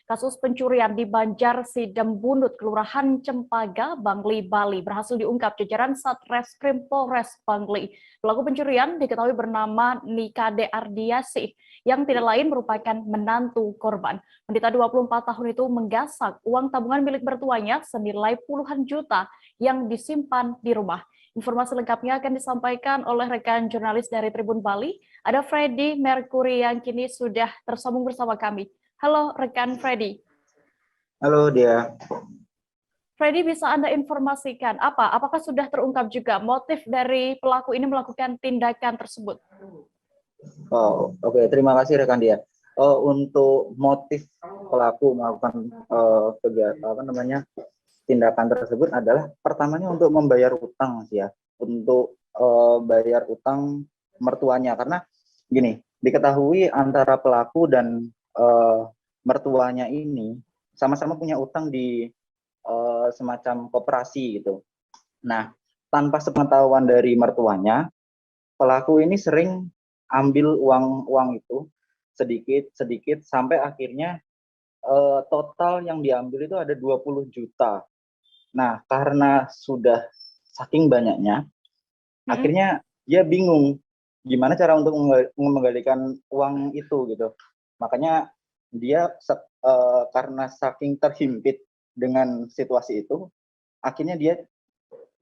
Kasus pencurian di Banjar Sidembunut, Kelurahan Cempaka, Bangli, Bali berhasil diungkap jajaran Satreskrim Polres Bangli. Pelaku pencurian diketahui bernama Nikade Ardiasih yang tidak lain merupakan menantu korban. Wanita 24 tahun itu menggasak uang tabungan milik mertuanya senilai puluhan juta yang disimpan di rumah. Informasi lengkapnya akan disampaikan oleh rekan jurnalis dari Tribun Bali. Ada Freddy Mercury yang kini sudah tersambung bersama kami. Halo rekan Freddy. Halo dia. Freddy, bisa Anda informasikan apakah sudah terungkap juga motif dari pelaku ini melakukan tindakan tersebut? Oke. Terima kasih rekan dia. Untuk motif pelaku melakukan tindakan tersebut adalah pertamanya untuk membayar utang ya, untuk bayar utang mertuanya, karena gini, diketahui antara pelaku dan mertuanya ini sama-sama punya utang di semacam koperasi gitu. Nah, tanpa sepengetahuan dari mertuanya, pelaku ini sering ambil uang itu sedikit sampai akhirnya total yang diambil itu ada 20 juta. Nah, karena sudah saking banyaknya, akhirnya dia bingung gimana cara untuk mengembalikan uang itu gitu. Makanya dia karena saking terhimpit dengan situasi itu, akhirnya dia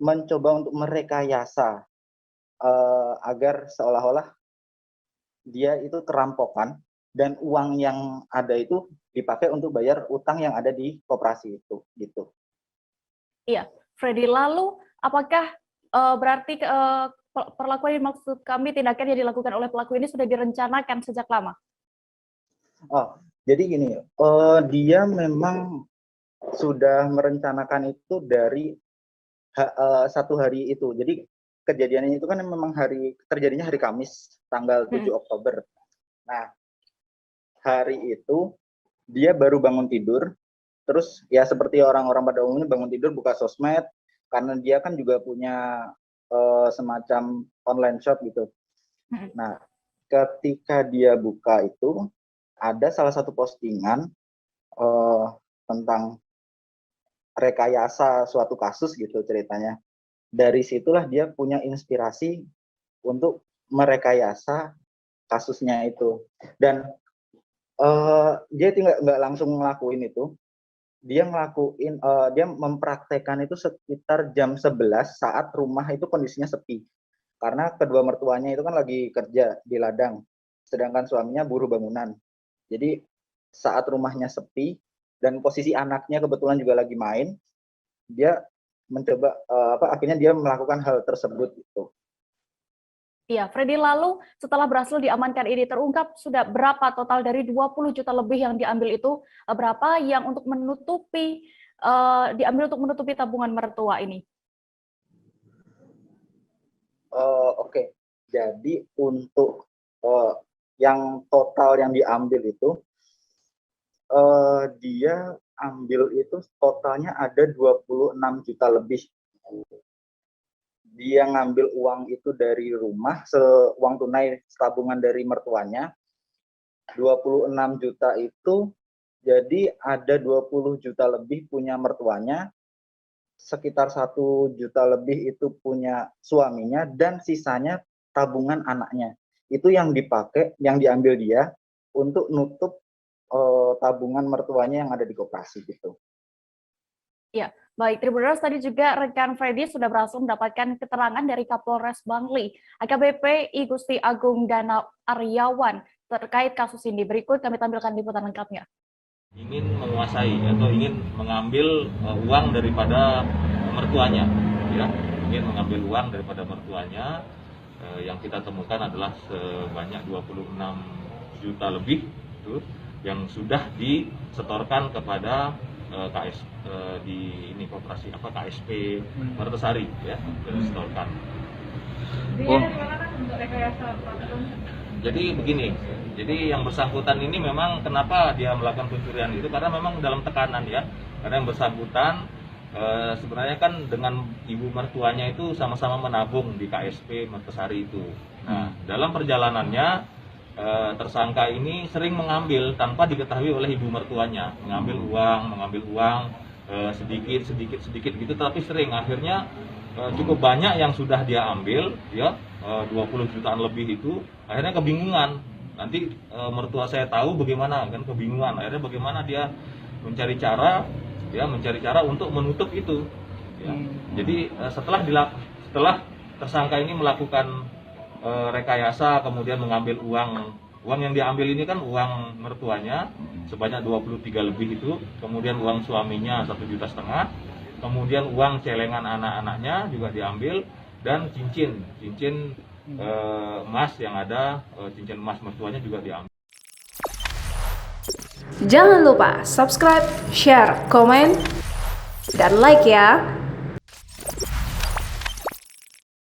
mencoba untuk merekayasa agar seolah-olah dia itu kerampokan dan uang yang ada itu dipakai untuk bayar utang yang ada di koperasi itu gitu. Iya, Freddy, lalu apakah berarti perlakuan yang maksud kami tindakan yang dilakukan oleh pelaku ini sudah direncanakan sejak lama? Jadi gini, dia memang sudah merencanakan itu dari satu hari itu. Jadi kejadiannya itu kan memang terjadinya hari Kamis, tanggal 7 Oktober. Nah, hari itu dia baru bangun tidur, terus ya seperti orang-orang pada umumnya bangun tidur buka sosmed, karena dia kan juga punya semacam online shop gitu. Nah, ketika dia buka itu, ada salah satu postingan tentang rekayasa suatu kasus gitu ceritanya. Dari situlah dia punya inspirasi untuk merekayasa kasusnya itu. Dan dia nggak langsung ngelakuin itu. Dia mempraktekkan itu sekitar jam 11 saat rumah itu kondisinya sepi. Karena kedua mertuanya itu kan lagi kerja di ladang, sedangkan suaminya buruh bangunan. Jadi saat rumahnya sepi dan posisi anaknya kebetulan juga lagi main, dia mencoba akhirnya dia melakukan hal tersebut itu. Iya, Freddy, lalu setelah berhasil diamankan ini terungkap sudah berapa total dari 20 juta lebih yang diambil itu, berapa yang untuk diambil untuk menutupi tabungan mertua ini? Oke. Jadi untuk yang total yang diambil itu dia ambil itu totalnya ada 26 juta lebih. Dia ngambil uang itu dari rumah, uang tunai tabungan dari mertuanya, 26 juta itu, jadi ada 20 juta lebih punya mertuanya, sekitar 1 juta lebih itu punya suaminya, dan sisanya tabungan anaknya. Itu yang dipakai, yang diambil dia untuk nutup tabungan mertuanya yang ada di koperasi gitu. Ya, baik. Tribuners, tadi juga rekan Freddy sudah berhasil mendapatkan keterangan dari Kapolres Bangli, AKBP I Gusti Agung Dana Aryawan, terkait kasus ini. Berikut kami tampilkan liputan lengkapnya. Ingin menguasai atau ingin mengambil uang daripada mertuanya, ya, ingin mengambil uang daripada mertuanya. Yang kita temukan adalah sebanyak 26 juta lebih itu yang sudah disetorkan kepada di ini koperasi KSP Martesari, ya, disetorkan. Jadi begini, jadi yang bersangkutan ini memang kenapa dia melakukan pencurian itu karena memang dalam tekanan, ya, karena yang bersangkutan sebenarnya kan dengan ibu mertuanya itu sama-sama menabung di KSP Martesari itu. Nah, dalam perjalanannya tersangka ini sering mengambil tanpa diketahui oleh ibu mertuanya, mengambil uang sedikit gitu, tapi sering. Akhirnya cukup banyak yang sudah dia ambil, ya 20 jutaan lebih itu. Akhirnya kebingungan. Nanti mertua saya tahu bagaimana, kan kebingungan. Akhirnya bagaimana dia mencari cara untuk menutup itu. Ya. Jadi setelah tersangka ini melakukan rekayasa, kemudian mengambil uang yang diambil ini kan uang mertuanya sebanyak 23 lebih itu, kemudian uang suaminya 1,5 juta, kemudian uang celengan anak-anaknya juga diambil, dan cincin emas yang ada, cincin emas mertuanya juga diambil. Jangan lupa subscribe, share, komen, dan like ya.